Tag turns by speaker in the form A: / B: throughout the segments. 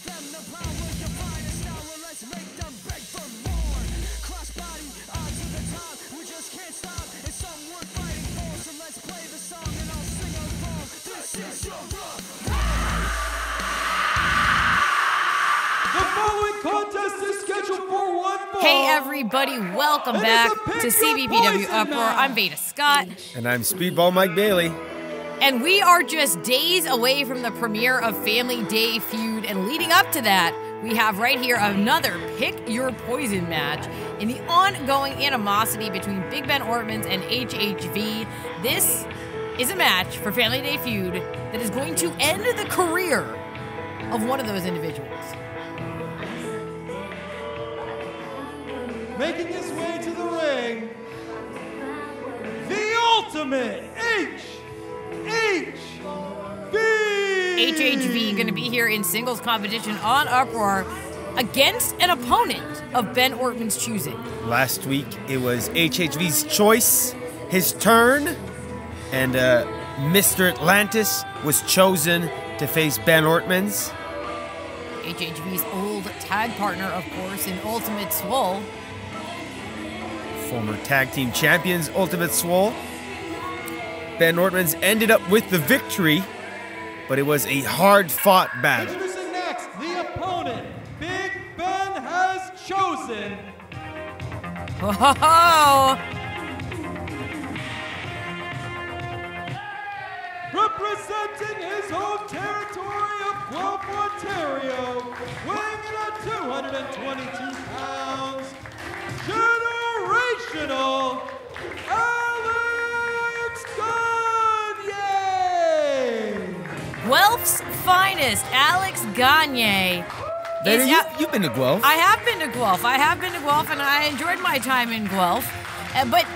A: them the power to find us now. Well, let's make them beg for more. Crossbody to the top. We just can't stop. It's something worth fighting for. So let's play the song and I'll sing along. This is your Uproar.
B: The following contest is scheduled for one fall.
C: Hey everybody, welcome back to CBPW Uproar. I'm Veda Scott.
D: And I'm Speedball Mike Bailey.
C: And we are just days away from the premiere of Family Day Feud. And leading up to that, we have right here another Pick Your Poison match in the ongoing animosity between Big Ben Ortmanns and HHV. This is a match for Family Day Feud that is going to end the career of one of those individuals.
B: Making his way to the ring, the ultimate
C: HHV going to be here in singles competition on Uproar against an opponent of Ben Ortmanns' choosing.
D: Last week, it was HHV's choice, his turn, and Mr. Atlantis was chosen to face Ben Ortmanns.
C: HHV's old tag partner, of course, in Ultimate Swole.
D: Former tag team champions, Ultimate Swole. Ben Ortmanns ended up with the victory, but it was a hard-fought battle.
B: Introducing next, the opponent Big Ben has chosen.
C: Whoa!
B: Representing his home territory of Guelph, Ontario, weighing in at 222 pounds, generational Alex Gagne!
C: Guelph's finest, Alex Gagne.
D: You've been to Guelph.
C: I have been to Guelph. And I enjoyed my time in Guelph. But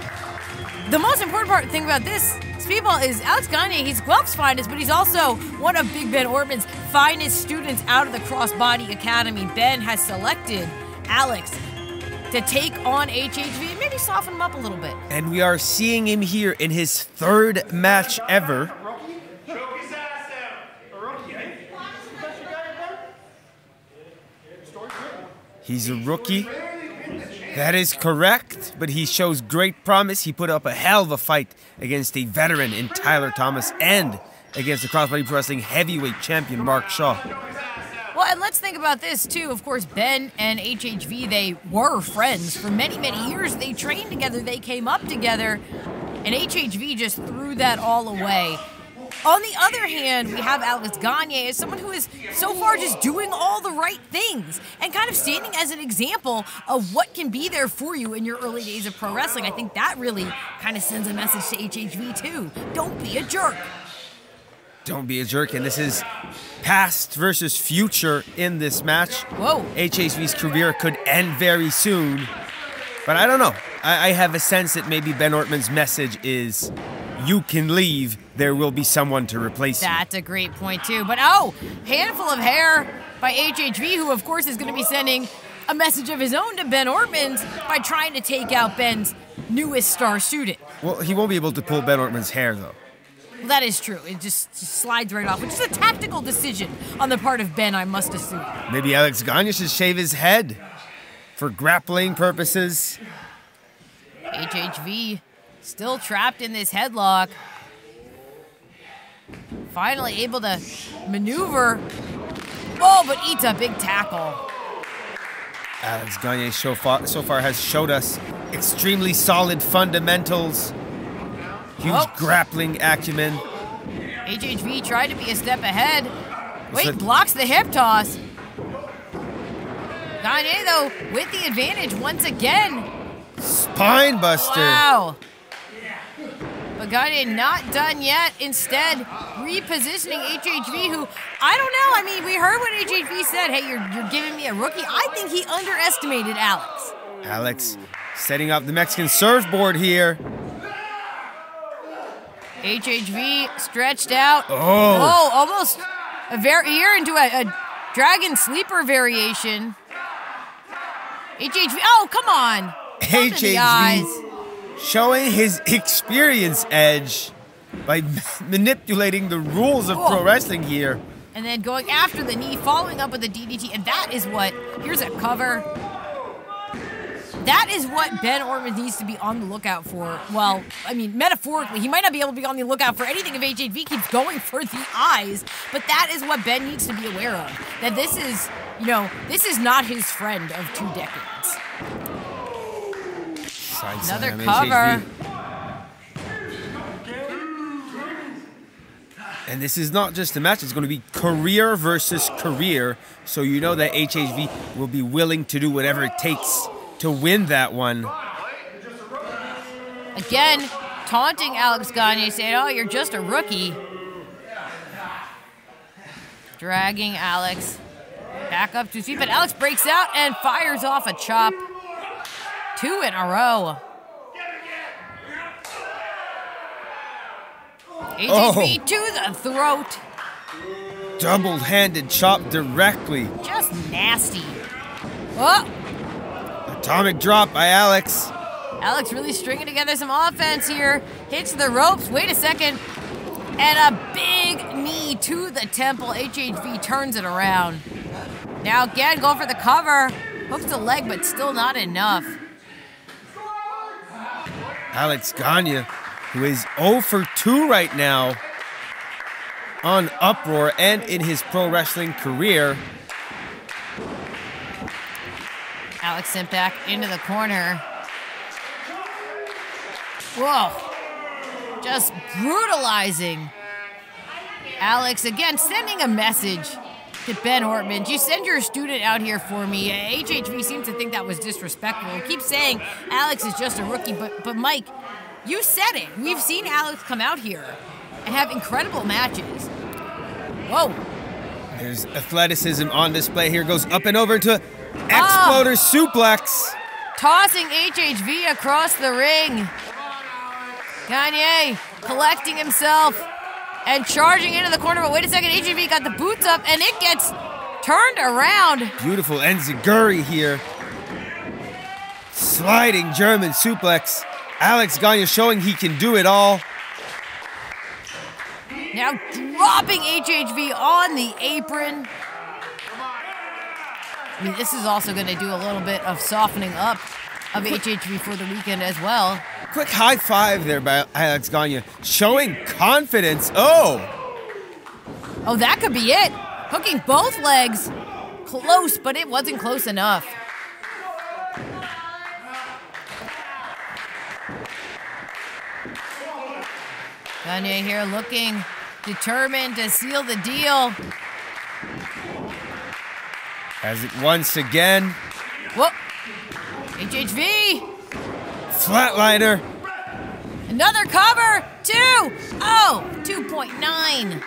C: the most important thing about this Speedball is Alex Gagne. He's Guelph's finest, but he's also one of Big Ben Ortmanns' finest students out of the Crossbody Academy. Ben has selected Alex to take on HHV and maybe soften him up a little bit.
D: And we are seeing him here in his third match ever. He's a rookie. That is correct, but he shows great promise. He put up a hell of a fight against a veteran in Tyler Thomas and against the Crossbody Pro Wrestling heavyweight champion Mark Shaw.
C: Well, and let's think about this, too. Of course, Ben and HHV, they were friends for many, many years. They trained together. They came up together. And HHV just threw that all away. On the other hand, we have Alex Gagne as someone who is so far just doing all the right things and kind of standing as an example of what can be there for you in your early days of pro wrestling. I think that really kind of sends a message to HHV, too. Don't be a jerk.
D: Don't be a jerk, and this is past versus future in this match.
C: Whoa.
D: HHV's career could end very soon, but I don't know. I have a sense that maybe Ben Ortmanns' message is, you can leave, there will be someone to replace you.
C: That's a great point, too. But, oh, handful of hair by HHV, who, of course, is going to be sending a message of his own to Ben Ortmanns by trying to take out Ben's newest star student.
D: Well, he won't be able to pull Ben Ortmanns' hair, though.
C: Well, that is true. It just slides right off, which is a tactical decision on the part of Ben, I must assume.
D: Maybe Alex Gagne should shave his head for grappling purposes.
C: HHV still trapped in this headlock. Finally able to maneuver. Oh, but eats a big tackle.
D: Alex Gagne so far has showed us extremely solid fundamentals. Huge grappling acumen.
C: HHV tried to be a step ahead. Wait, blocks the hip toss. Gagne, though, with the advantage once again.
D: Spine buster.
C: Wow. But Gagne not done yet. Instead, repositioning HHV, who, I don't know. I mean, we heard what HHV said. Hey, you're giving me a rookie. I think he underestimated Alex.
D: Alex setting up the Mexican surfboard here.
C: HHV stretched out.
D: Oh,
C: almost here into a dragon sleeper variation. HHV, oh, come on.
D: HHV showing his experience edge by manipulating the rules of pro wrestling here.
C: And then going after the knee, following up with the DDT. And that is what, here's a cover. That is what Ben Ortmanns needs to be on the lookout for. Well, I mean, metaphorically, he might not be able to be on the lookout for anything if HHV keeps going for the eyes, but that is what Ben needs to be aware of. That this is, you know, this is not his friend of 2 decades. Another cover.
D: And this is not just a match, it's going to be career versus career, so you know that HHV will be willing to do whatever it takes to win that one.
C: Again, taunting Alex Gagne, saying, oh, you're just a rookie. Dragging Alex back up to his feet, but Alex breaks out and fires off a chop. 2 in a row. HHV to the throat.
D: Double-handed chop directly.
C: Just nasty. Oh!
D: Atomic drop by Alex.
C: Alex really stringing together some offense here. Hits the ropes. Wait a second. And a big knee to the temple. HHV turns it around. Now again, going for the cover. Hooks the leg, but still not enough.
D: Alex Gagne, who is 0 for 2 right now on Uproar and in his pro wrestling career.
C: Alex sent back into the corner. Whoa. Just brutalizing. Alex, again, sending a message to Ben Ortmanns. You send your student out here for me. HHV seems to think that was disrespectful. Keep saying Alex is just a rookie, but Mike, you said it. We've seen Alex come out here and have incredible matches. Whoa.
D: There's athleticism on display here. Goes up and over to Exploder suplex.
C: Tossing HHV across the ring. Gagne collecting himself and charging into the corner. But wait a second, HHV got the boots up and it gets turned around.
D: Beautiful enziguri here. Sliding German suplex. Alex Gagne showing he can do it all.
C: Now dropping HHV on the apron. I mean, this is also going to do a little bit of softening up of HHV for the weekend as well.
D: Quick high five there by Alex Gagne, showing confidence. Oh,
C: that could be it. Hooking both legs. Close, but it wasn't close enough. Gagne here looking determined to seal the deal.
D: Has it once again.
C: Whoop. HHV.
D: Flatliner.
C: Another cover. 2. Oh, 2.9.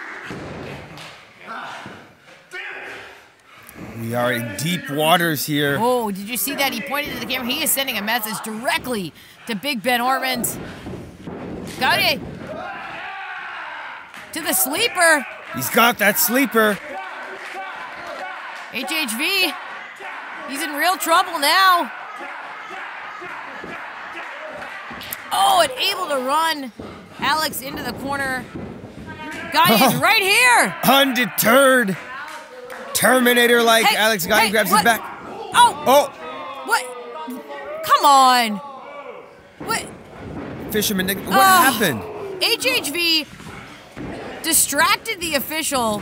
D: We are in deep waters here.
C: Oh, did you see that? He pointed to the camera. He is sending a message directly to Big Ben Ortmanns. Gagne. To the sleeper.
D: He's got that sleeper.
C: HHV. He's in real trouble now. Oh, and able to run Alex into the corner. Gagne's right here.
D: Undeterred. Terminator-like.
C: Hey,
D: Alex Gagne grabs
C: what?
D: his back.
C: Oh. What? Come on. What?
D: Fisherman, what happened?
C: HHV distracted the official,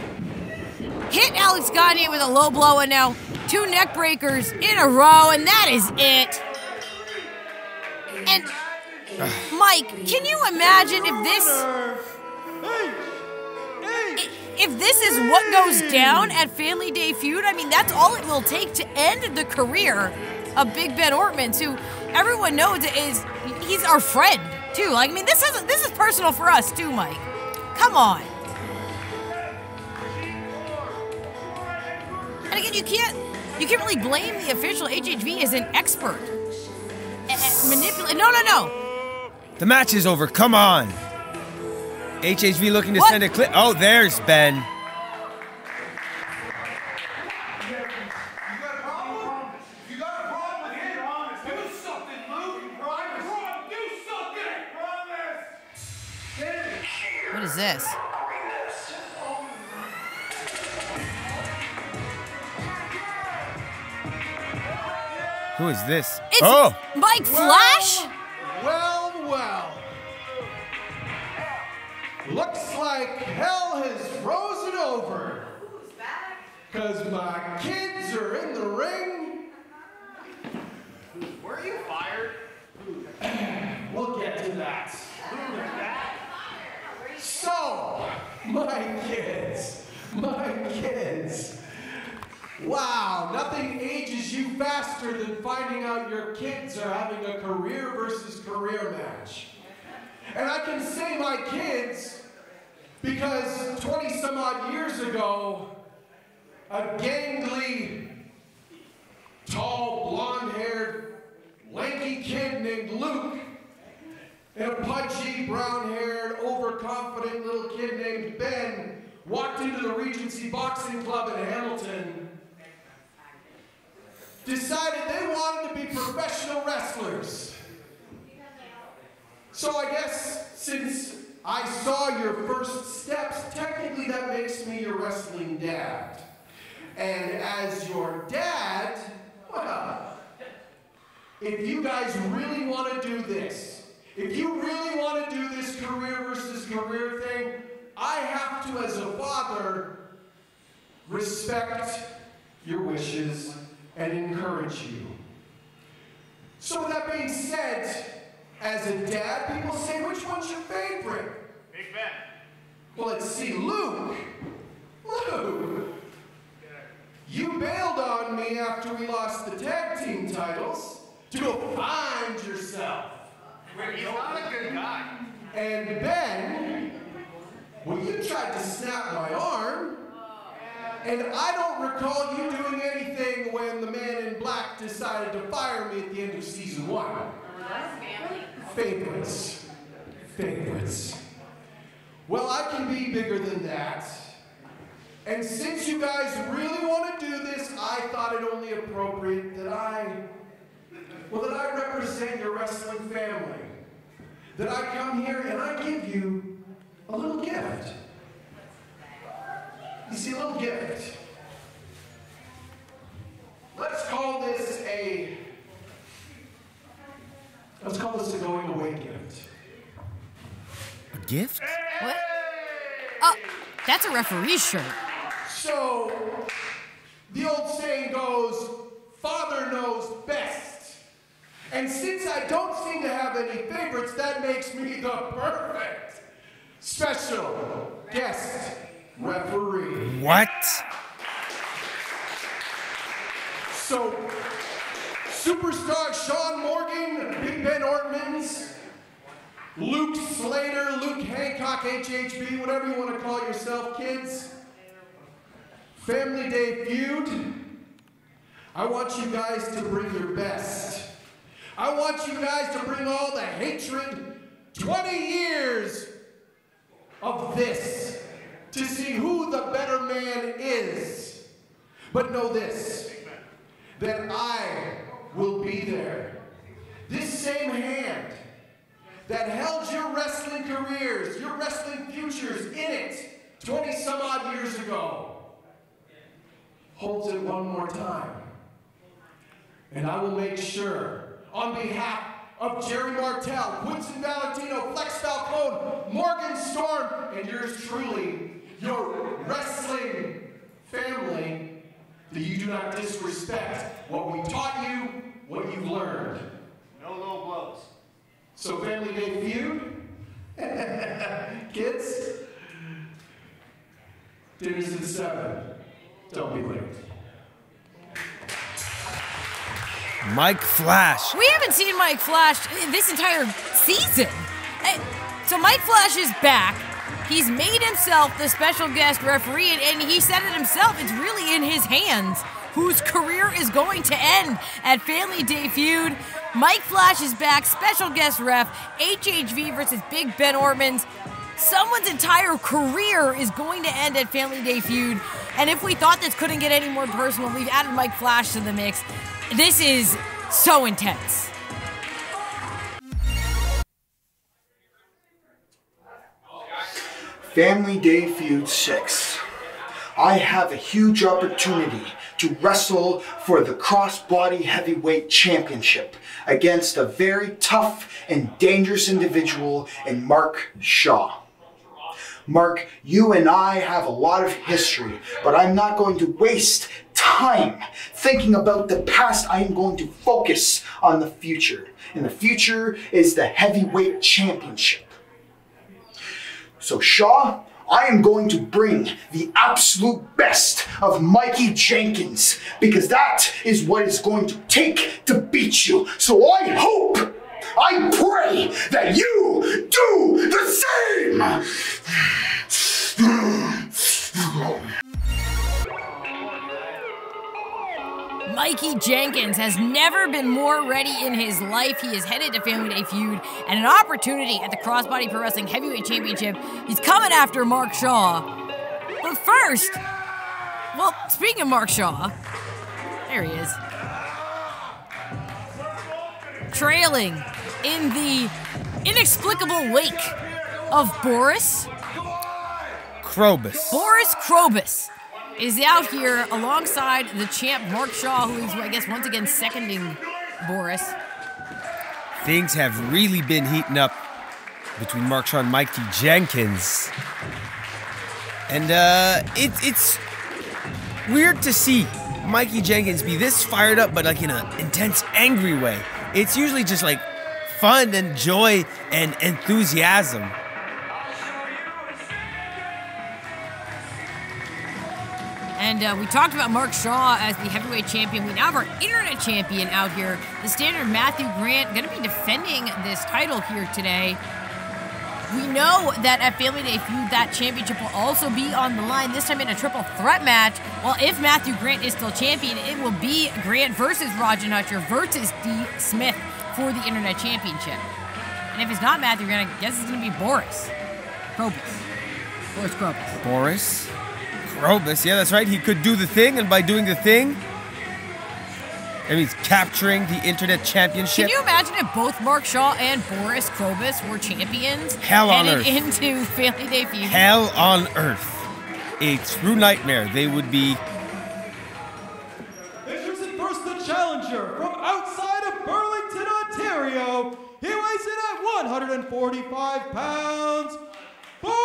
C: hit Alex Gagne with a low blow, and now 2 neck breakers in a row, and that is it. And Mike, can you imagine if this is what goes down at Family Day Feud? I mean, that's all it will take to end the career of Big Ben Ortmanns, who everyone knows he's our friend too. Like, I mean, this is personal for us too, Mike. Come on. And again, you can't really blame the official. HHV is an expert at manipulating. No.
D: The match is over. Come on. HHV looking to send a clip. Oh, there's Ben.
C: What is this?
D: Who is this?
C: It's
D: Oh!
C: Mike Flash?
B: Well. Looks like hell has frozen over.
E: Who's back?
B: 'Cause my kids are in the ring.
F: Were you fired?
B: We'll get to that. So, my kids. Wow, nothing ages you faster than finding out your kids are having a career versus career match. And I can say my kids because 20 some odd years ago, a gangly, tall, blonde-haired, lanky kid named Luke and a pudgy, brown-haired, overconfident little kid named Ben walked into the Regency Boxing Club in Hamilton, decided they wanted to be professional wrestlers. So I guess since I saw your first steps, technically that makes me your wrestling dad. And as your dad, well, if you guys really want to do this, if you really want to do this career versus career thing, I have to, as a father, respect your wishes and encourage you. So with that being said, as a dad, people say, which one's your favorite?
F: Big Ben.
B: Well, let's see, Luke, you bailed on me after we lost the tag team titles to go find yourself.
F: He's not a good guy.
B: And Ben, well, you tried to snap my arm, and I don't recall you doing anything when the man in black decided to fire me at the end of season 1. Favorites. Well, I can be bigger than that. And since you guys really want to do this, I thought it only appropriate that I represent your wrestling family. That I come here and I give you a little gift. You see, a little gift. Let's call this a going away gift.
D: A gift?
C: What? Oh, that's a referee's shirt.
B: So, the old saying goes, father knows best. And since I don't seem to have any favorites, that makes me the perfect special guest referee.
D: What?
B: So, superstar Sean Morgan, Big Ben Ortmanns, Luke Slater, Luke Hancock, HHB, whatever you want to call yourself, kids. Family Day Feud. I want you guys to bring your best. I want you guys to bring all the hatred, 20 years of this, to see who the better man is. But know this, that I will be there. This same hand that held your wrestling careers, your wrestling futures in it 20 some odd years ago, holds it one more time. And I will make sure, on behalf of Jerry Martell, Quinton Valentino, Flex Falcone, Morgan Storm, and yours truly, your wrestling family, that you do not disrespect what we taught you, what you've learned.
F: No low blows.
B: So Family Day Feud, kids, dinner's at 7. Don't be late.
D: Mike Flash.
C: We haven't seen Mike Flash this entire season. So Mike Flash is back. He's made himself the special guest referee, and he said it himself. It's really in his hands whose career is going to end at Family Day Feud. Mike Flash is back, special guest ref, HHV versus Big Ben Ortmanns. Someone's entire career is going to end at Family Day Feud. And if we thought this couldn't get any more personal, we've added Mike Flash to the mix. This is so intense.
G: Family Day Feud 6. I have a huge opportunity
E: to wrestle for the crossbody heavyweight championship against a very tough and dangerous individual in Mark Shaw. Mark, you and I have a lot of history, but I'm not going to waste time thinking about the past. I am going to focus on the future. And the future is the heavyweight championship. So Shaw, I am going to bring the absolute best of Mikey Jenkins, because that is what it's going to take to beat you. So I hope, I pray that you do the same.
C: Mikey Jenkins has never been more ready in his life. He is headed to Family Day Feud and an opportunity at the Crossbody Pro Wrestling Heavyweight Championship. He's coming after Mark Shaw. But first, well, speaking of Mark Shaw, there he is. Trailing in the inexplicable wake of Boris
D: Crobos.
C: Boris Crobos is out here alongside the champ Mark Shaw, who is, I guess, once again seconding Boris.
D: Things have really been heating up between Mark Shaw and Mikey Jenkins. And it's weird to see Mikey Jenkins be this fired up, but like in an intense, angry way. It's usually just like fun and joy and enthusiasm.
C: And we talked about Mark Shaw as the heavyweight champion. We now have our internet champion out here. The standard Matthew Grant going to be defending this title here today. We know that at Family Day Feud, that championship will also be on the line, this time in a triple threat match. Well, if Matthew Grant is still champion, it will be Grant versus Roger Hutcher versus D.Smith for the internet championship. And if it's not Matthew Grant, I guess it's going to be Boris Crobos. Boris Crobos.
D: Boris Crobos, yeah, that's right. He could do the thing, and by doing the thing, that means capturing the internet championship.
C: Can you imagine if both Mark Shaw and Boris Crobos were champions?
D: Hell on earth.
C: Headed into Family Day Feud.
D: Hell on earth. A true nightmare. They would be.
B: Introducing first the challenger from outside of Burlington, Ontario. He weighs in at 145 pounds. Boris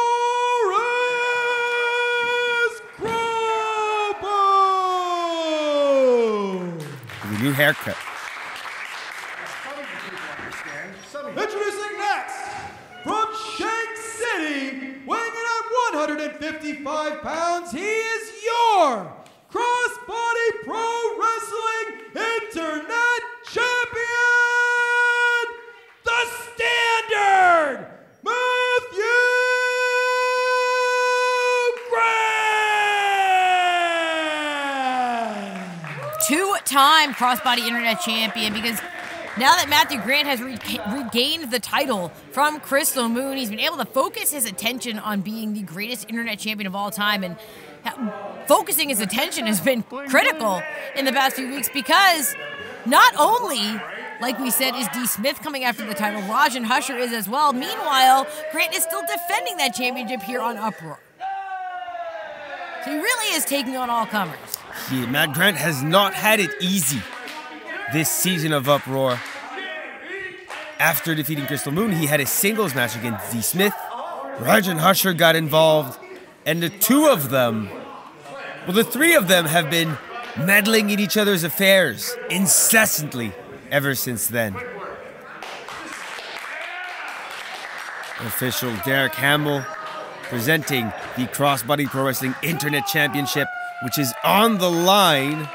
B: Crobos!
D: With a new haircut.
B: Introducing next, from Shank City, weighing in at 155 pounds, he is your Crossbody Pro Wrestling Internet Champion, the Standard, Matthew Grant!
C: Two-time Crossbody Internet Champion, because now that Matthew Grant has regained the title from Krystal Moon, he's been able to focus his attention on being the greatest internet champion of all time, and focusing his attention has been critical in the past few weeks, because not only, like we said, is D.Smith coming after the title, Raj and Husher is as well. Meanwhile, Grant is still defending that championship here on Uproar. So he really is taking on all comers.
D: Yeah, Matt Grant has not had it easy this season of Uproar. After defeating Krystal Moon, he had a singles match against D.Smith. Rajan Husher got involved, and the two of them, well, the three of them have been meddling in each other's affairs incessantly ever since then. Official Derek Hamill presenting the Crossbody Pro Wrestling Internet Championship, which is on the line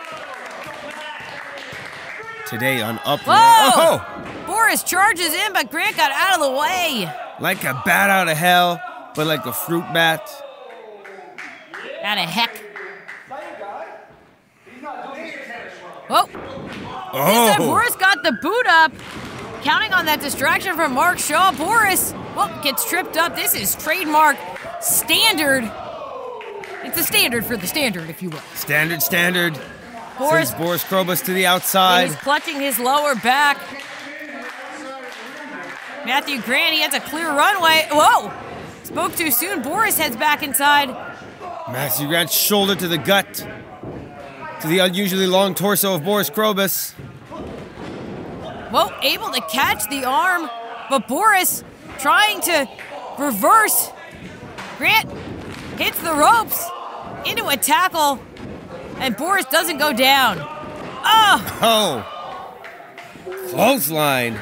D: today on Uproar.
C: Whoa!
D: Oh!
C: Boris charges in, but Grant got out of the way.
D: Like a bat out of hell, but like a fruit bat.
C: Out of heck. Whoa. This time Boris got the boot up. Counting on that distraction from Mark Shaw. Boris, well, gets tripped up. This is trademark standard. It's a standard for the standard, if you will.
D: Standard.
C: Boris
D: Crobos to the outside.
C: He's clutching his lower back. Matthew Grant, he has a clear runway. Whoa! Spoke too soon. Boris heads back inside.
D: Matthew Grant shoulder to the gut. to the unusually long torso of Boris Crobos.
C: Well, able to catch the arm, but Boris trying to reverse. Grant hits the ropes into a tackle, and Boris doesn't go down. Oh!
D: Clothesline.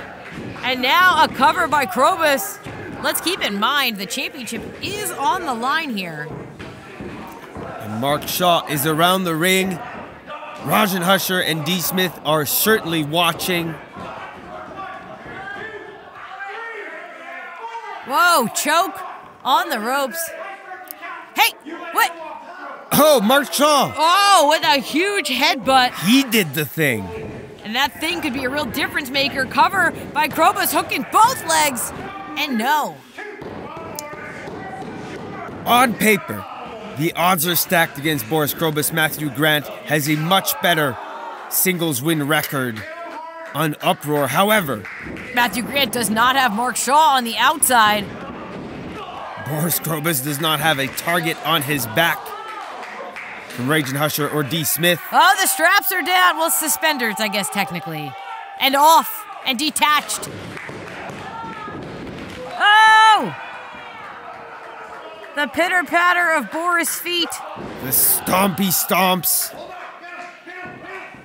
C: And now a cover by Crobos. Let's keep in mind the championship is on the line here.
D: And Mark Shaw is around the ring. Rajan Husher and D.Smith are certainly watching.
C: Whoa, choke on the ropes. Hey, what?
D: Oh, Mark Shaw.
C: Oh, with a huge headbutt.
D: He did the thing.
C: And that thing could be a real difference maker. Cover by Crobos hooking both legs. And no.
D: On paper, the odds are stacked against Boris Crobos. Matthew Grant has a much better singles win record on Uproar. However,
C: Matthew Grant does not have Mark Shaw on the outside.
D: Boris Crobos does not have a target on his back from Rajan Husher or D.Smith.
C: Oh, the straps are down. Well, suspenders, I guess, technically. And off. And detached. Oh! The pitter-patter of Boris' feet.
D: The stompy stomps.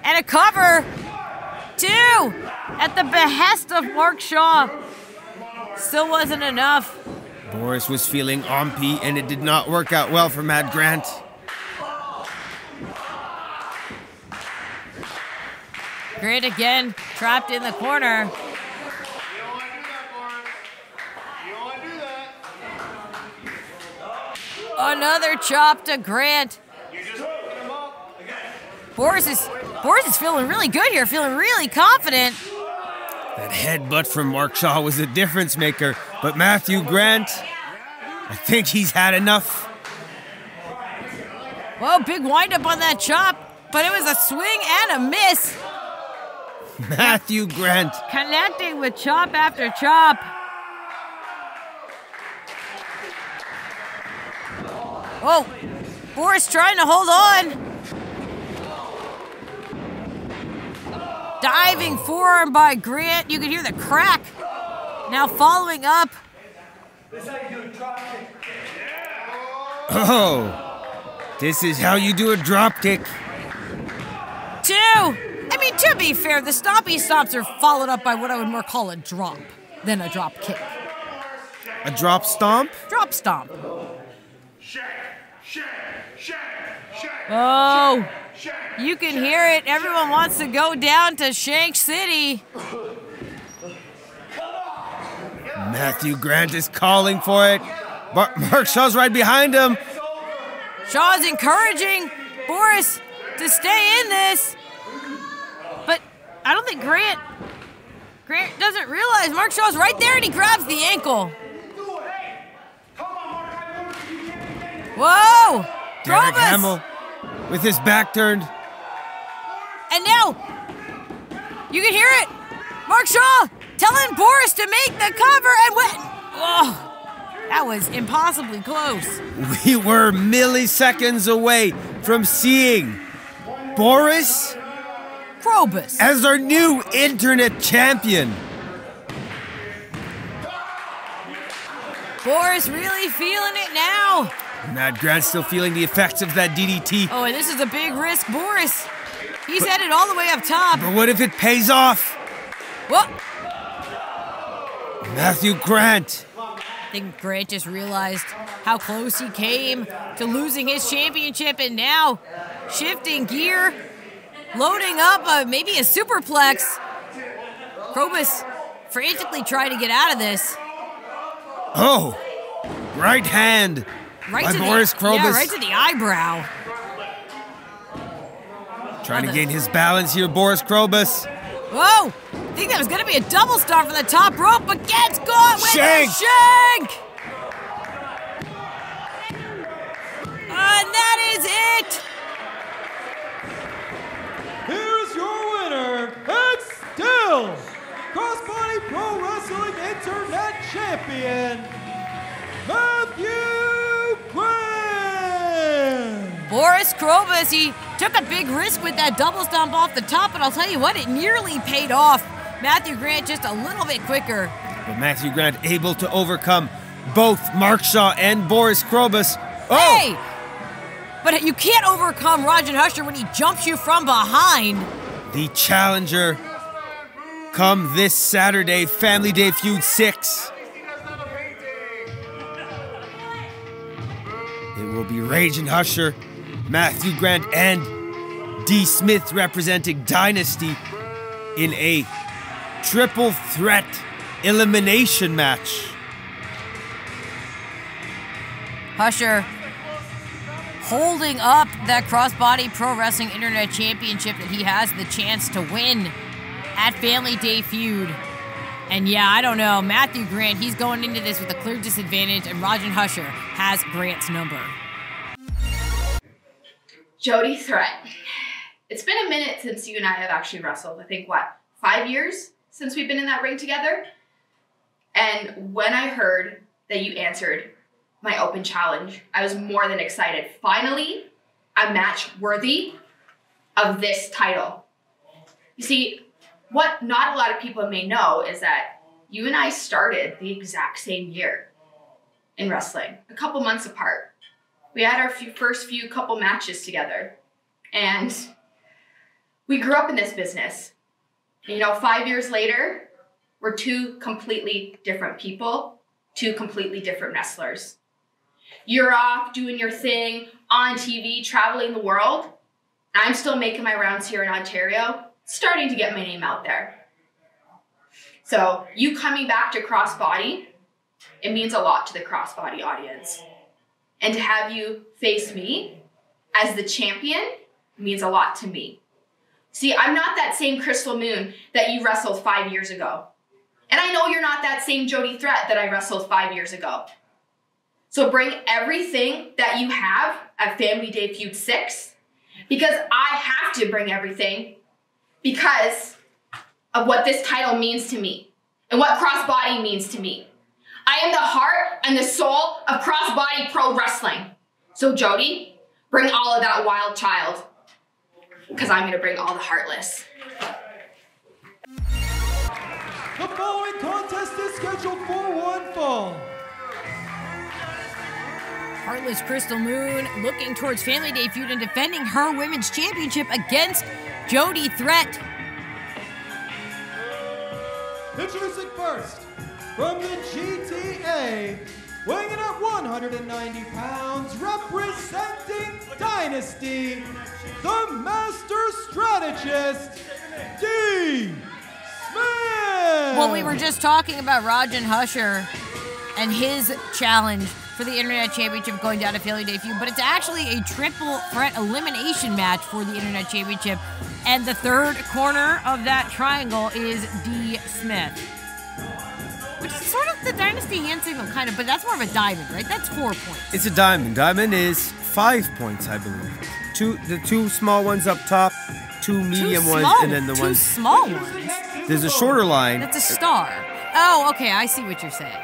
C: And a cover. Two! At the behest of Mark Shaw. Still wasn't enough.
D: Boris was feeling ompy, and it did not work out well for Matt Grant.
C: Grant again, trapped in the corner.
F: You don't want to do that, Boris. You don't want to do that.
C: Another chop to Grant.
F: You're just picking him up.
C: Boris is feeling really good here, feeling really confident.
D: That headbutt from Mark Shaw was a difference maker, but Matthew Grant, I think he's had enough.
C: Whoa, big windup on that chop, but it was a swing and a miss.
D: Matthew Grant.
C: Connecting with chop after chop. Whoa, Boris trying to hold on. Diving forearm by Grant. You can hear the crack. Now following up.
D: Oh, this is how you do a drop kick.
C: Two. I mean, to be fair, the stompy stomps are followed up by what I would more call a drop than a drop kick.
D: A drop stomp?
C: Drop stomp.
F: Shake, shake, shake, shake.
C: Oh, you can hear it. Everyone wants to go down to Shank City.
D: Matthew Grant is calling for it. Mark Shaw's right behind him.
C: Shaw's encouraging Boris to stay in this. But I don't think Grant doesn't realize Mark Shaw's right there and he grabs the ankle. Whoa!
D: Derek
C: Crobos!
D: Hamill with his back turned.
C: And now, you can hear it. Mark Shaw telling Boris to make the cover and win. Oh, that was impossibly close.
D: We were milliseconds away from seeing Boris
C: Crobos
D: as our new internet champion.
C: Boris really feeling it now.
D: Matt Grant still feeling the effects of that DDT.
C: Oh, and this is a big risk, Boris. He's headed all the way up top.
D: But what if it pays off?
C: What?
D: Matthew Grant.
C: I think Grant just realized how close he came to losing his championship, and now shifting gear, loading up maybe a superplex. Crobos frantically trying to get out of this.
D: Oh, right hand
C: Right
D: by
C: to
D: Boris Crobos.
C: Yeah, right to the eyebrow.
D: Trying to gain his balance here, Boris Crobos.
C: Whoa! I think that was going to be a double stomp from the top rope, but gets caught with
D: Shank.
C: a shank! And that is it!
A: Here's your winner, and still Crossbody Pro Wrestling Internet Champion, Matthew Grant!
C: Boris Crobos, he took a big risk with that double stomp off the top, but I'll tell you what, it nearly paid off. Matthew Grant just a little bit quicker.
D: But Matthew Grant able to overcome both Mark Shaw and Boris Crobos. Oh!
C: Hey! But you can't overcome Rajan Husher when he jumps you from behind.
D: The challenger come this Saturday, Family Day Feud 6. It will be Rajan Husher, Matthew Grant, and D.Smith representing Dynasty in a triple threat elimination match.
C: Husher holding up that Crossbody Pro Wrestling Internet Championship that he has the chance to win at Family Day Feud. And yeah, I don't know, Matthew Grant, he's going into this with a clear disadvantage, and Rajan Husher has Grant's number.
G: Jody Threat. It's been a minute since you and I have actually wrestled. I think, what, 5 years since we've been in that ring together? And when I heard that you answered my open challenge, I was more than excited. Finally, a match worthy of this title. You see, what not a lot of people may know is that you and I started the exact same year in wrestling, a couple months apart. We had our first few couple matches together, and we grew up in this business. And, 5 years later, we're two completely different people, two completely different wrestlers. You're off doing your thing on TV, traveling the world. I'm still making my rounds here in Ontario, starting to get my name out there. So you coming back to Crossbody, it means a lot to the Crossbody audience. And to have you face me as the champion means a lot to me. See, I'm not that same Krystal Moon that you wrestled 5 years ago. And I know you're not that same Jody Threat that I wrestled 5 years ago. So bring everything that you have at Family Day Feud 6, because I have to bring everything because of what this title means to me and what Crossbody means to me. I am the heart and the soul of Crossbody Pro Wrestling. So Jody, bring all of that wild child, because I'm going to bring all the heartless.
A: The following contest is scheduled for one fall.
C: Heartless Krystal Moon looking towards Family Day Feud and defending her women's championship against Jody Threat.
A: Introducing first, from the GTA, weighing in at 190 pounds, representing Dynasty, the Master Strategist, D.Smith!
C: Well, we were just talking about Rajan Husher and his challenge for the Internet Championship going down to Family Day Feud, but it's actually a triple threat elimination match for the Internet Championship, and the third corner of that triangle is D.Smith. Which is sort of the Dynasty hand signal, kind of, but that's more of a diamond, right? That's 4 points.
D: It's a diamond. Diamond is 5 points, I believe. The two small ones up top, two medium ones, and then the
C: two
D: ones.
C: small ones.
D: There's a shorter line.
C: That's a star. Oh, okay, I see what you're saying.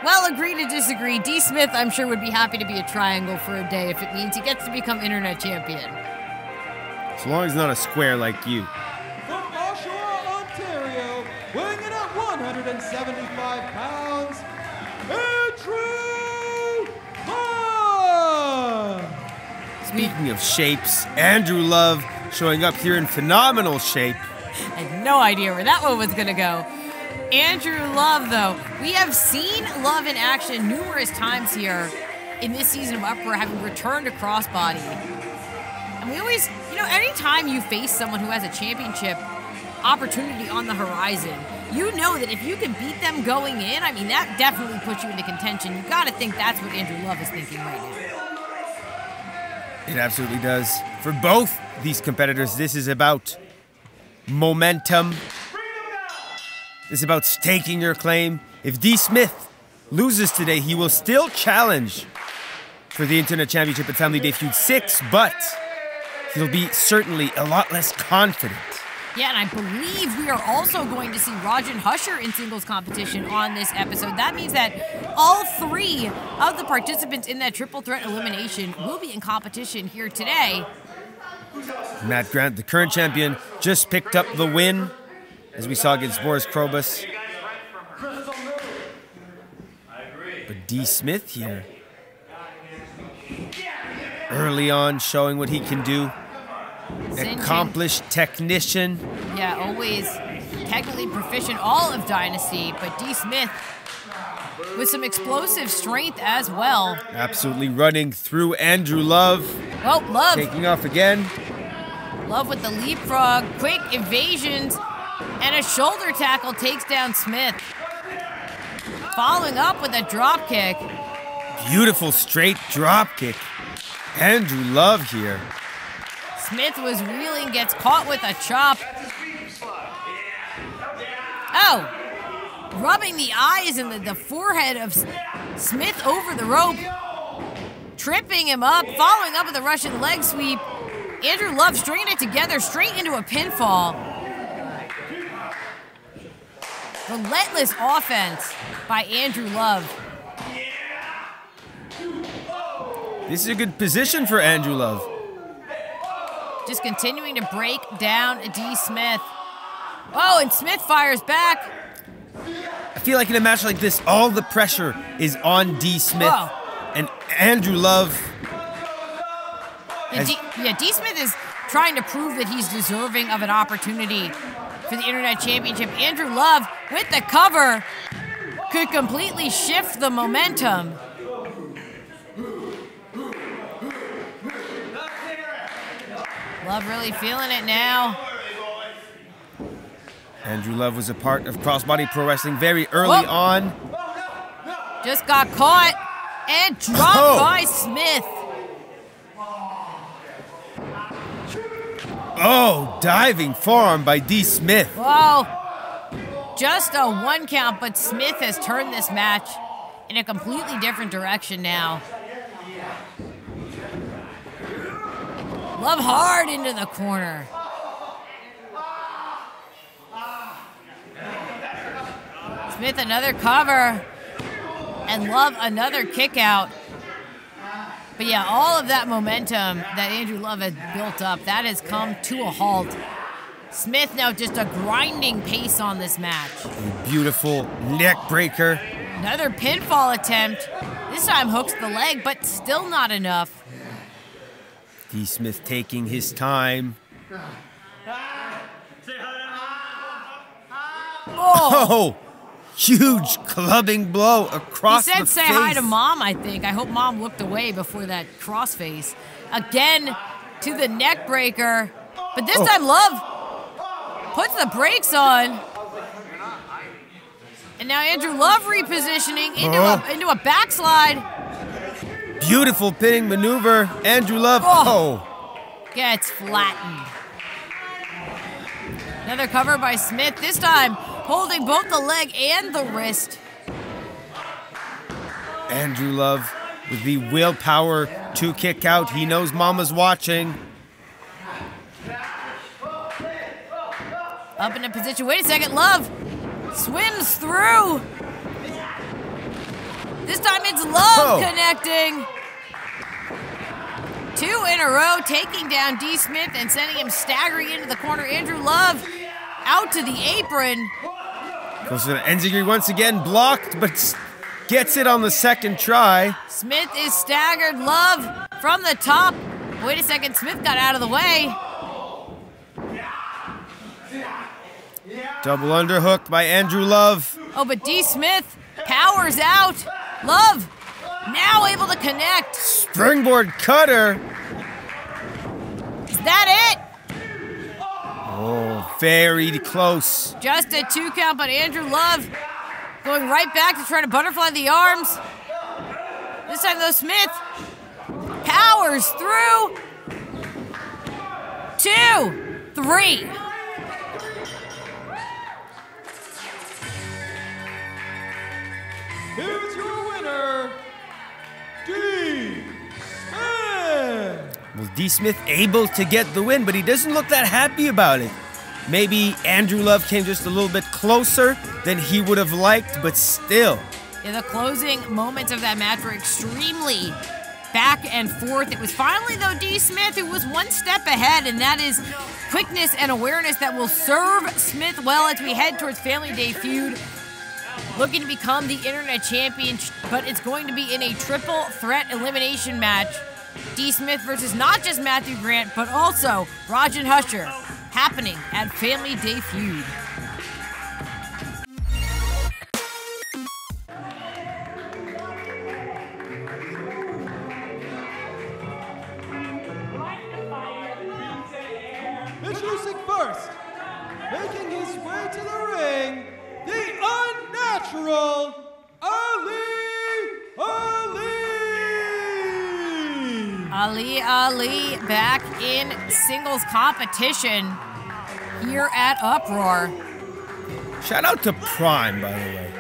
C: Well, agree to disagree. D.Smith, I'm sure, would be happy to be a triangle for a day if it means he gets to become Internet Champion.
D: As long as it's not a square like you.
A: From Oshawa, Ontario, weighing in at 175 pounds, Andrew Love!
D: Speaking of shapes, Andrew Love showing up here in phenomenal shape.
C: I had no idea where that one was going to go. Andrew Love, though, we have seen Love in action numerous times here in this season of Uproar, having returned to Crossbody. And we always, anytime you face someone who has a championship opportunity on the horizon, you know that if you can beat them going in, that definitely puts you into contention. You got to think that's what Andrew Love is thinking right now.
D: It absolutely does. For both these competitors, this is about momentum. This is about staking your claim. If D.Smith loses today, he will still challenge for the Internet Championship at Family Day Feud 6, but he'll be certainly a lot less confident
C: Yeah, and I believe we are also going to see Rajan Husher in singles competition on this episode. That means that all 3 of the participants in that triple threat elimination will be in competition here today.
D: Matt Grant, the current champion, just picked up the win, as we saw against Boris Crobos. But D.Smith here, early on, showing what he can do. Accomplished technician.
C: Yeah, always technically proficient, all of Dynasty, but D.Smith with some explosive strength as well.
D: Absolutely running through Andrew Love.
C: Oh, Love.
D: Taking off again.
C: Love with the leapfrog, quick evasions, and a shoulder tackle takes down Smith. Following up with a drop kick.
D: Beautiful straight drop kick. Andrew Love here.
C: Smith was reeling, gets caught with a chop. Oh, rubbing the eyes and the forehead of Smith over the rope. Tripping him up, following up with a Russian leg sweep. Andrew Love stringing it together straight into a pinfall. Relentless offense by Andrew Love.
D: This is a good position for Andrew Love.
C: Just continuing to break down D.Smith. Oh, and Smith fires back.
D: I feel like in a match like this, all the pressure is on D.Smith.
C: Whoa.
D: And Andrew Love.
C: D.Smith is trying to prove that he's deserving of an opportunity for the Internet Championship. Andrew Love, with the cover, could completely shift the momentum. Love really feeling it now.
D: Andrew Love was a part of Crossbody Pro Wrestling very early on.
C: Just got caught and dropped by Smith.
D: Oh, diving forearm by D.Smith.
C: Whoa. Just a 1 count, but Smith has turned this match in a completely different direction now. Love hard into the corner. Smith another cover. And Love another kick out. But yeah, all of that momentum that Andrew Love has built up, that has come to a halt. Smith now just a grinding pace on this match.
D: A beautiful neck breaker.
C: Another pinfall attempt. This time hooks the leg, but still not enough.
D: D.Smith taking his time. Oh! Huge clubbing blow across the face.
C: He said say hi to Mom, I think. I hope Mom looked away before that crossface. Again to the neck breaker. But this time Love puts the brakes on. And now Andrew Love repositioning into a backslide.
D: Beautiful pinning maneuver. Andrew Love,
C: gets flattened. Another cover by Smith, this time holding both the leg and the wrist.
D: Andrew Love with the willpower to kick out. He knows Mama's watching.
C: Up in a position, wait a second, Love swims through. This time it's Love connecting. 2 in a row, taking down D.Smith and sending him staggering into the corner. Andrew Love out to the apron.
D: Goes for the enziguri once again, blocked, but gets it on the second try.
C: Smith is staggered. Love from the top. Wait a second, Smith got out of the way.
D: Double underhooked by Andrew Love.
C: Oh, but D.Smith powers out. Love now able to connect.
D: Springboard cutter.
C: Is that it?
D: Oh, very close.
C: Just a 2 count, but Andrew Love going right back to try to butterfly the arms. This time though, Smith powers through. 2, 3.
A: Here's your winner, D.Smith.
D: Well, D.Smith able to get the win, but he doesn't look that happy about it. Maybe Andrew Love came just a little bit closer than he would have liked, but still.
C: Yeah, the closing moments of that match were extremely back and forth. It was finally, though, D.Smith who was one step ahead, and that is quickness and awareness that will serve Smith well as we head towards Family Day feud. Looking to become the internet champion, but it's going to be in a triple threat elimination match. D.Smith versus not just Matthew Grant, but also Rajan Husher, happening at Family Day feud.
A: Introducing first, making his way to the ring, the unnatural Ali.
C: Ali back in singles competition here at Uproar.
D: Shout out to Prime, by the way.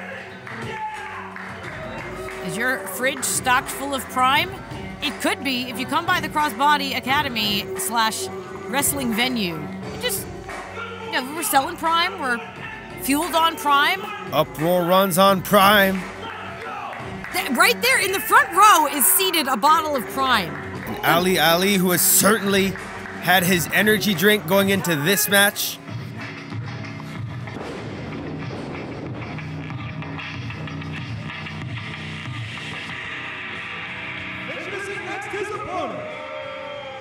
C: Is your fridge stocked full of Prime? It could be if you come by the Crossbody Academy / wrestling venue. We're selling Prime. We're fueled on Prime.
D: Uproar runs on Prime.
C: Right there in the front row is seated a bottle of Prime.
D: Ali, who has certainly had his energy drink going into this match.
A: Introducing next his opponent,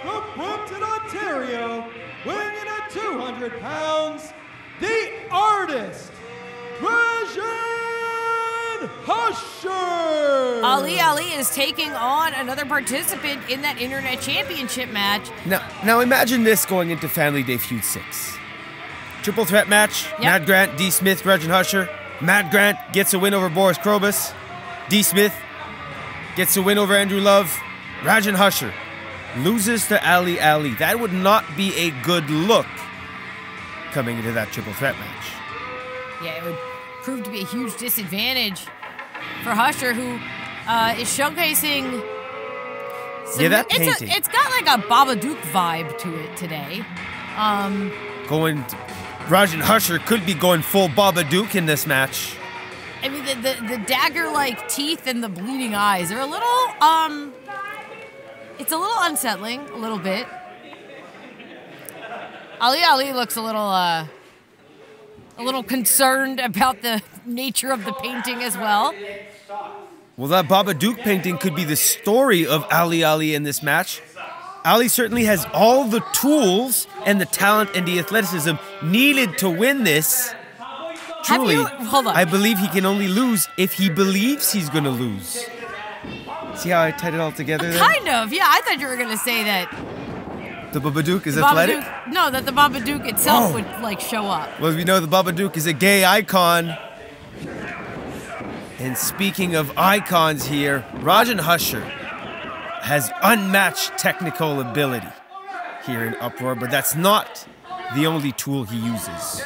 A: from Brampton, Ontario, weighing in at 200 pounds, the artist, Rajan Husher.
C: Ali is taking on another participant in that Internet Championship match.
D: Now imagine this going into Family Day Feud 6. Triple threat match,
C: Yep.
D: Matt Grant, D.Smith, Rajan Husher. Matt Grant gets a win over Boris Crobos. D.Smith gets a win over Andrew Love. Rajan Husher loses to Ali. That would not be a good look coming into that triple threat match.
C: Yeah, it would prove to be a huge disadvantage for Husher, who is showcasing some,
D: painting.
C: It's got like a Babadook vibe to it today.
D: Rajan Husher could be going full Babadook in this match.
C: I mean, the dagger-like teeth and the bleeding eyes are a little, it's a little unsettling, a little bit. Ali looks a little concerned about the nature of the painting as well.
D: Well, that Babadook painting could be the story of Ali in this match. Ali certainly has all the tools and the talent and the athleticism needed to win this. Truly,
C: hold on.
D: I believe he can only lose if he believes he's going to lose. See how I tied it all together there?
C: Kind of, yeah. I thought you were going to say that
D: The Babadook is athletic?
C: No, that the Babadook itself would, show up.
D: Well, we know the Babadook is a gay icon. And speaking of icons here, Rajan Husher has unmatched technical ability here in Uproar, but that's not the only tool he uses.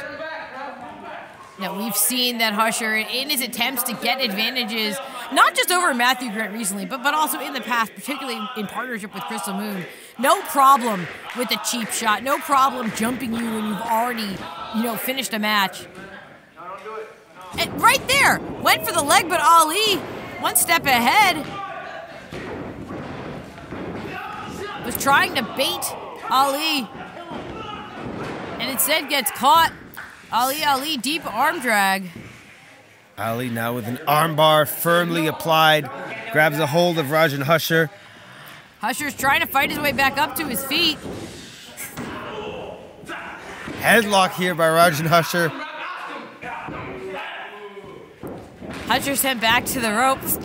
C: Now, we've seen that Husher, in his attempts to get advantages, not just over Matthew Grant recently, but also in the past, particularly in partnership with Krystal Moon, no problem with a cheap shot, no problem jumping you when you've already, finished a match. And right there, went for the leg, but Ali, one step ahead, was trying to bait Ali, and instead gets caught. Ali, deep arm drag.
D: Ali now with an armbar firmly applied, grabs a hold of Rajan Husher.
C: Husher's trying to fight his way back up to his feet.
D: Headlock here by Rajan Husher.
C: Husher sent back to the ropes.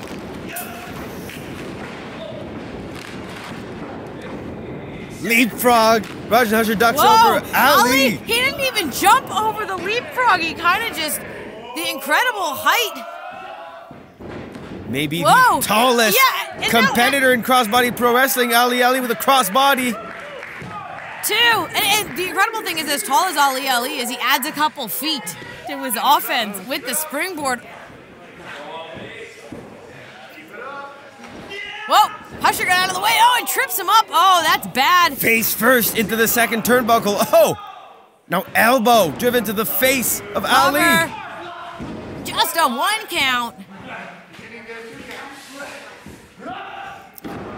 D: Leapfrog. Rajan Husher ducks
C: Whoa,
D: over Ali.
C: He didn't even jump over the leapfrog. He kind of just, the incredible height.
D: Maybe
C: Whoa.
D: the tallest competitor in crossbody pro wrestling, Ali with a crossbody.
C: And the incredible thing is, as tall as Ali is, he adds a couple feet to his offense with the springboard. Whoa, Husher got out of the way. And trips him up. Oh, that's bad.
D: Face first into the second turnbuckle. Oh, Now elbow driven to the face of Ali.
C: Cover. Just a 1 count.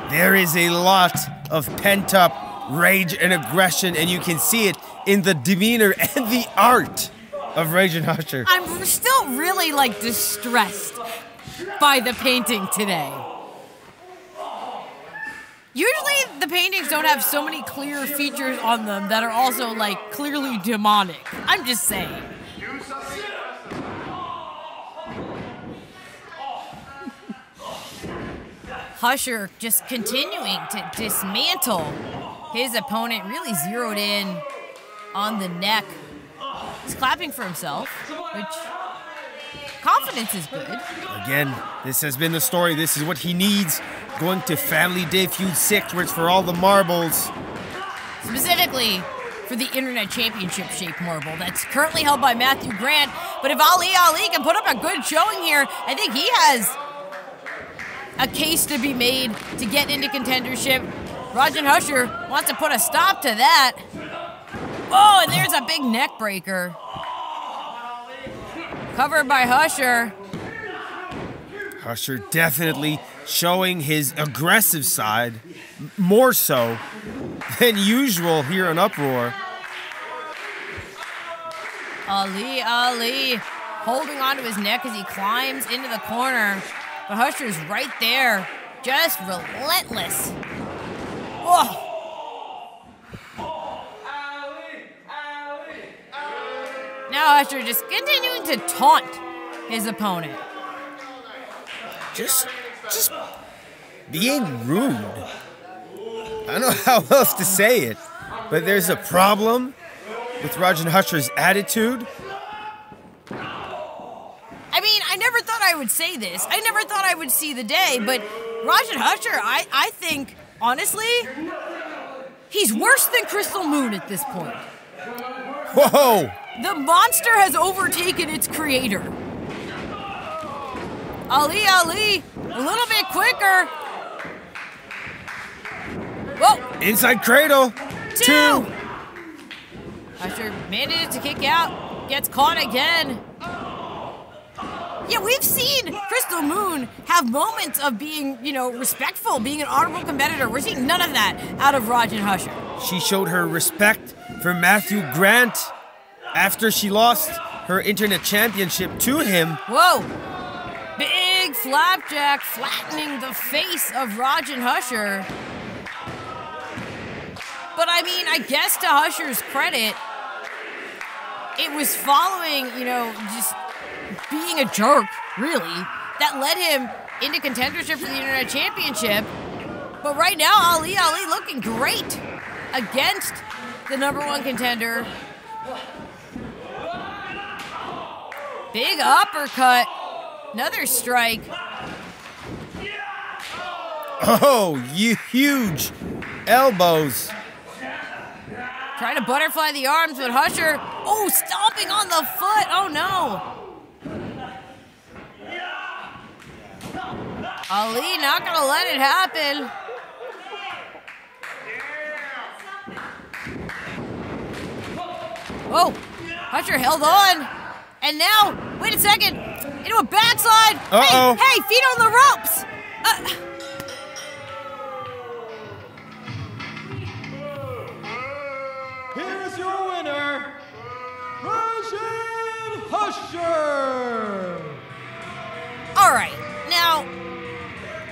D: There is a lot of pent-up rage and aggression, and you can see it in the demeanor and the art of Raging Usher.
C: I'm still really, like, distressed by the painting today. Usually the paintings don't have so many clear features on them that are also, like, clearly demonic. I'm just saying. Usher just continuing to dismantle his opponent, really zeroed in on the neck. He's clapping for himself, which confidence is good.
D: Again, this has been the story. This is what he needs going to Family Day Feud 6, where it's for all the marbles.
C: Specifically for the Internet Championship shaped marble that's currently held by Matthew Grant. But if Ali can put up a good showing here, I think he has a case to be made to get into contendership. Raging Usher wants to put a stop to that. Oh, and there's a big neck breaker. Covered by Usher.
D: Usher definitely showing his aggressive side, more so than usual here on Uproar.
C: Ali holding onto his neck as he climbs into the corner. But Usher's right there, just relentless. Whoa. Now Usher just continuing to taunt his opponent.
D: Just being rude. I don't know how else to say it, but there's a problem with Raging Usher's attitude.
C: I mean, I never thought I would say this. I never thought I would see the day, but Raging Usher, I think, honestly, he's worse than Krystal Moon at this point.
D: Whoa!
C: The monster has overtaken its creator. Ali, a little bit quicker. Whoa!
D: Inside cradle. 2.
C: Usher manages to kick out, gets caught again. Yeah, we've seen Krystal Moon have moments of being, respectful, being an honorable competitor. We're seeing none of that out of Raging Usher.
D: She showed her respect for Matthew Grant after she lost her Internet Championship to him.
C: Whoa! Big flapjack flattening the face of Raging Usher. But I mean, I guess to Usher's credit, it was following, just being a jerk, really, that led him into contendership for the Internet Championship. But right now, Ali looking great against the #1 contender. Big uppercut. Another strike.
D: Oh, you huge elbows.
C: Trying to butterfly the arms with Usher. Oh, stomping on the foot. Oh, no. Ali not going to let it happen. Whoa. Usher held on. And now, wait a second. Into a backslide.
D: Uh-oh.
C: Hey, feet on the ropes.
A: Here's your winner, Raging Usher.
C: All right, now,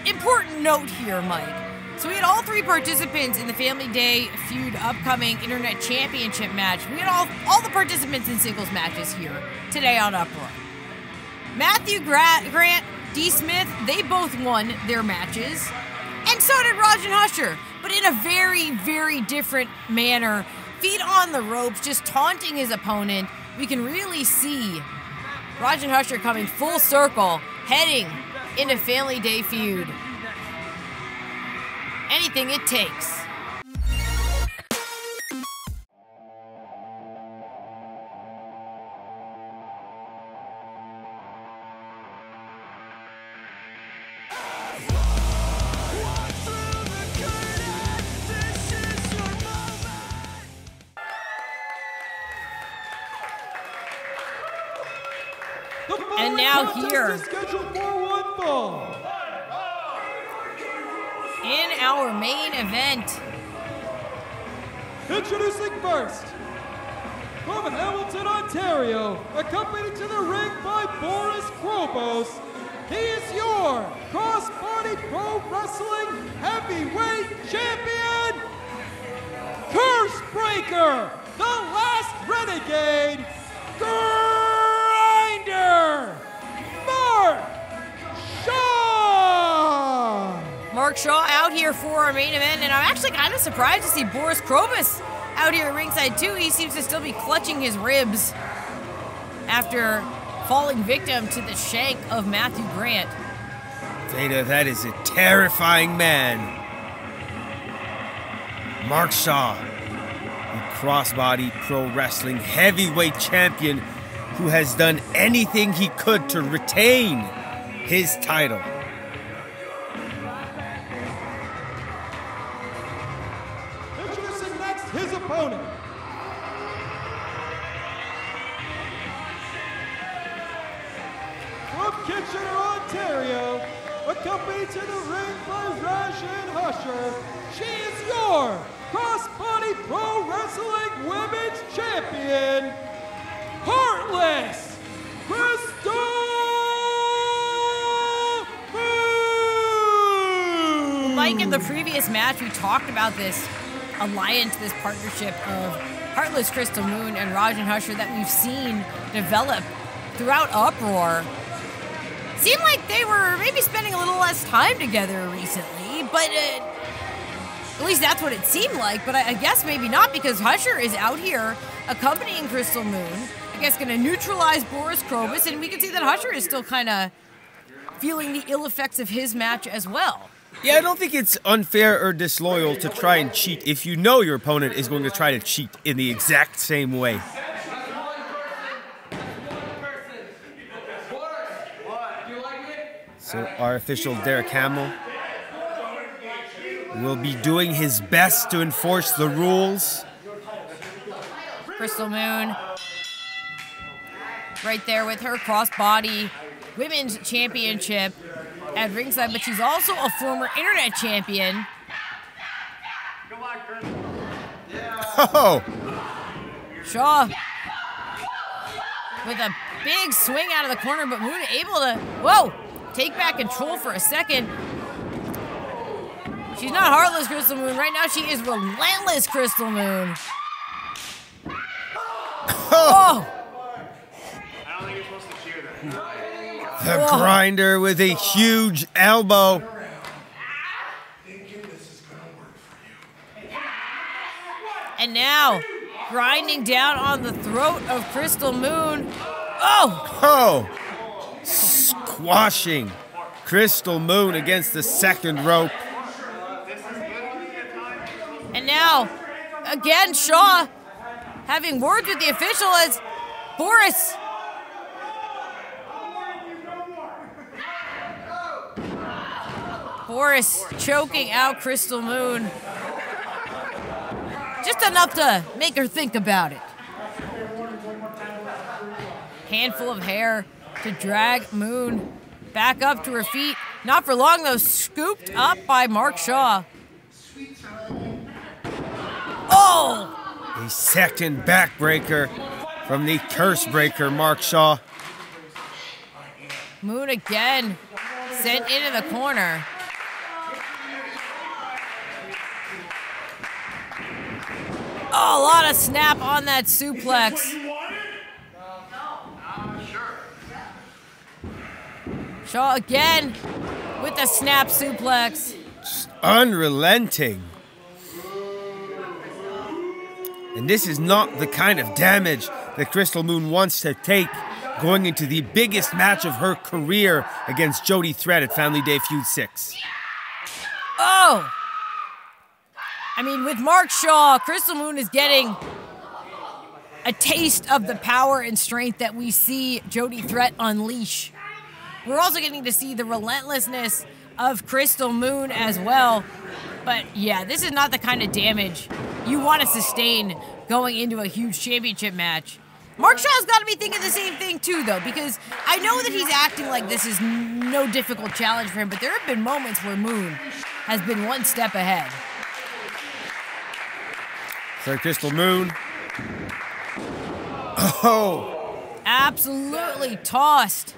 C: important note here, Mike. So we had all 3 participants in the Family Day Feud upcoming Internet Championship match. We had all the participants in singles matches here today on Uproar. Matthew Grant, D.Smith, they both won their matches. And so did Raging Usher, but in a very, very different manner. Feet on the ropes, just taunting his opponent. We can really see Raging Usher coming full circle, heading into Family Day Feud. Anything it takes. And now here, in our main event,
A: introducing first, from Hamilton, Ontario, accompanied to the ring by Boris Crobos, he is your cross-body pro wrestling heavyweight champion, Curse Breaker, the last renegade, Grinder, Mark Shaw!
C: Mark Shaw out here for our main event, and I'm actually kind of surprised to see Boris Crobos out here at ringside too. He seems to still be clutching his ribs after falling victim to the shank of Matthew Grant.
D: Veda, that is a terrifying man. Mark Shaw, the crossbody pro wrestling heavyweight champion who has done anything he could to retain his title.
A: Introducing next his opponent. From Kitchener, Ontario, accompanied to the ring by Rajan Husher, she is your crossbody pro wrestling women's champion, Heartless Krystal!
C: Like in the previous match, we talked about this alliance, this partnership of Heartless Crystal Moon and Rajan Husher that we've seen develop throughout Uproar. Seemed like they were maybe spending a little less time together recently, but at least that's what it seemed like. But I guess maybe not, because Husher is out here accompanying Crystal Moon. I guess going to neutralize Boris Crobos, and we can see that Husher is still kind of feeling the ill effects of his match as well.
D: Yeah, I don't think it's unfair or disloyal to try and cheat if you know your opponent is going to try to cheat in the exact same way. So our official Derek Hamill will be doing his best to enforce the rules.
C: Crystal Moon right there with her crossbody women's championship at ringside, but she's also a former internet champion.
D: Oh!
C: Shaw with a big swing out of the corner, but Moon able to, whoa, take back control for a second. She's not Heartless Crystal Moon. Right now she is Relentless Crystal Moon. Oh!
F: I don't think you're supposed to cheer that.
D: The Grinder with a huge elbow.
C: And now, grinding down on the throat of Crystal Moon. Oh!
D: Oh! Squashing Crystal Moon against the second rope.
C: And now, again, Shaw having words with the official as Boris. Boris choking out Crystal Moon. Just enough to make her think about it. Handful of hair to drag Moon back up to her feet. Not for long, though. Scooped up by Mark Shaw. Oh!
D: A second backbreaker from the curse breaker, Mark Shaw.
C: Moon again sent into the corner. Oh, a lot of snap on that suplex. Shaw again with the snap suplex.
D: Just unrelenting. And this is not the kind of damage that Crystal Moon wants to take going into the biggest match of her career against Jody Threat at Family Day Feud 6.
C: Oh! I mean, with Mark Shaw, Crystal Moon is getting a taste of the power and strength that we see Jody Threat unleash. We're also getting to see the relentlessness of Crystal Moon as well. But yeah, this is not the kind of damage you want to sustain going into a huge championship match. Mark Shaw's got to be thinking the same thing too, though, because I know that he's acting like this is no difficult challenge for him, but there have been moments where Moon has been one step ahead.
D: So Krystal Moon. Oh!
C: Absolutely tossed.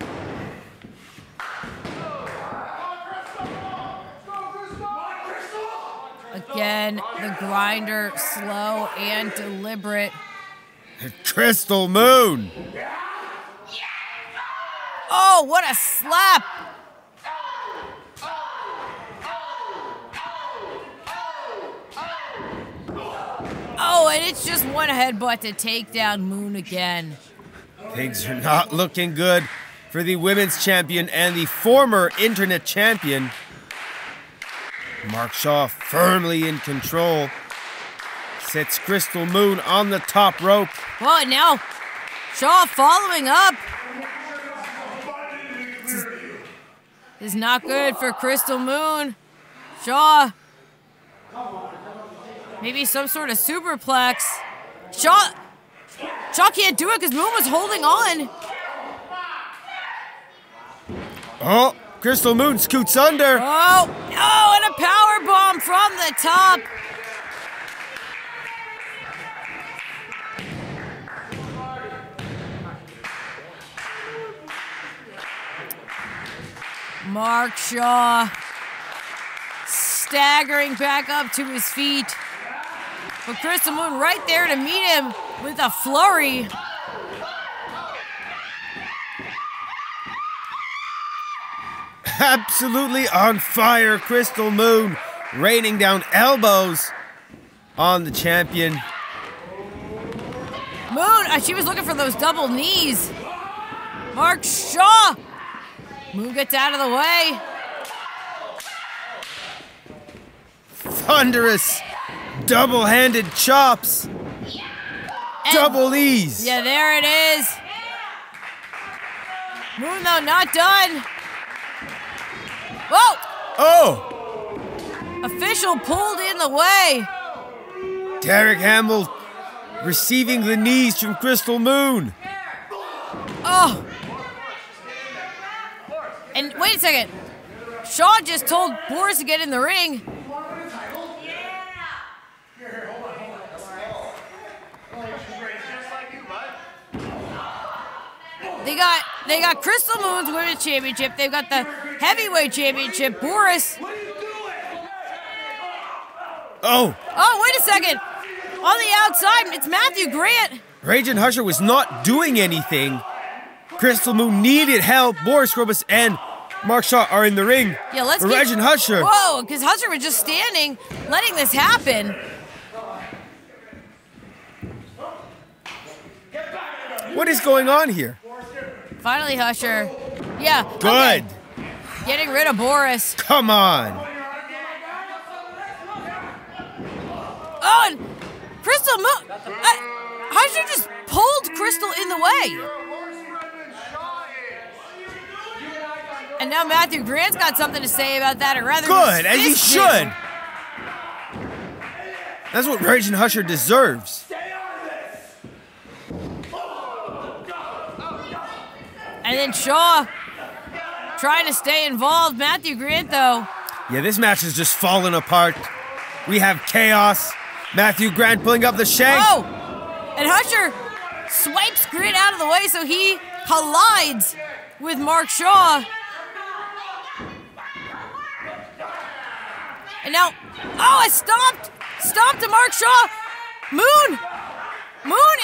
C: Again, the grinder, slow and deliberate.
D: Krystal Moon!
C: Oh, what a slap! Oh, and it's just one headbutt to take down Moon again.
D: Things are not looking good for the women's champion and the former internet champion. Mark Shaw firmly in control. Sets Krystal Moon on the top rope.
C: Well, and now Shaw following up. This is not good for Krystal Moon. Shaw. Maybe some sort of superplex. Shaw can't do it because Moon was holding on.
D: Oh, Krystal Moon scoots under.
C: Oh, and a power bomb from the top. Mark Shaw staggering back up to his feet. But Krystal Moon right there to meet him with a flurry.
D: Absolutely on fire, Krystal Moon, raining down elbows on the champion.
C: Moon, she was looking for those double knees. Mark Shaw. Moon gets out of the way.
D: Thunderous, double-handed chops. Double E's.
C: Yeah, there it is. Moon, though, not done. Whoa!
D: Oh!
C: Official pulled in the way.
D: Derek Hamill receiving the knees from Krystal Moon.
C: Oh! And wait a second. Shaw just told Boris to get in the ring. They got Krystal Moon's Women's Championship. They've got the Heavyweight Championship. Boris.
D: Oh!
C: Oh, wait a second. On the outside, it's Matthew Grant.
D: Raging Husher was not doing anything. Krystal Moon needed help. Boris Crobos and Mark Shaw are in the ring.
C: Yeah, let's
D: get... Raging Husher.
C: Whoa, because Husher was just standing, letting this happen.
D: What is going on here?
C: Finally, Husher. Yeah.
D: Good.
C: Okay. Getting rid of Boris.
D: Come on.
C: Oh, and Krystal Moon. Husher just pulled Krystal in the way. And now Matthew Grant's got something to say about that, or rather,
D: good, as he should. That's what Raging Husher deserves.
C: And then Shaw trying to stay involved. Matthew Grant, though.
D: Yeah, this match is just falling apart. We have chaos. Matthew Grant pulling up the shank.
C: Oh! And Husher swipes Grant out of the way, so he collides with Mark Shaw. And now, a stop to Mark Shaw. Moon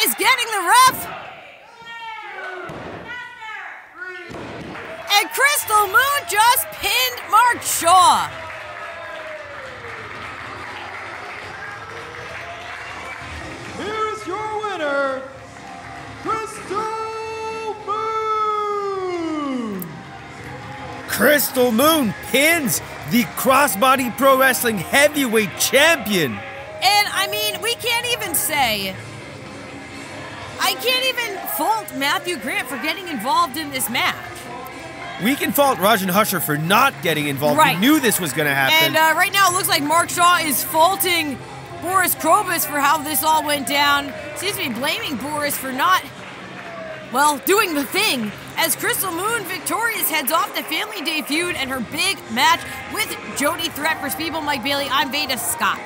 C: is getting the ref. And Krystal Moon just pinned Mark Shaw.
A: Here's your winner, Krystal Moon.
D: Krystal Moon pins the Crossbody Pro Wrestling Heavyweight Champion.
C: And I mean, we can't even say, I can't even fault Matthew Grant for getting involved in this match.
D: We can fault Raging Husher for not getting involved.
C: Right.
D: We knew this was going to happen.
C: And right now it looks like Mark Shaw is faulting Boris Crobos for how this all went down. Seems to be blaming Boris for not well, doing the thing, as Krystal Moon victorious heads off the Family Day feud and her big match with Jody Threat for Speedball Mike Bailey. I'm Veda Scott.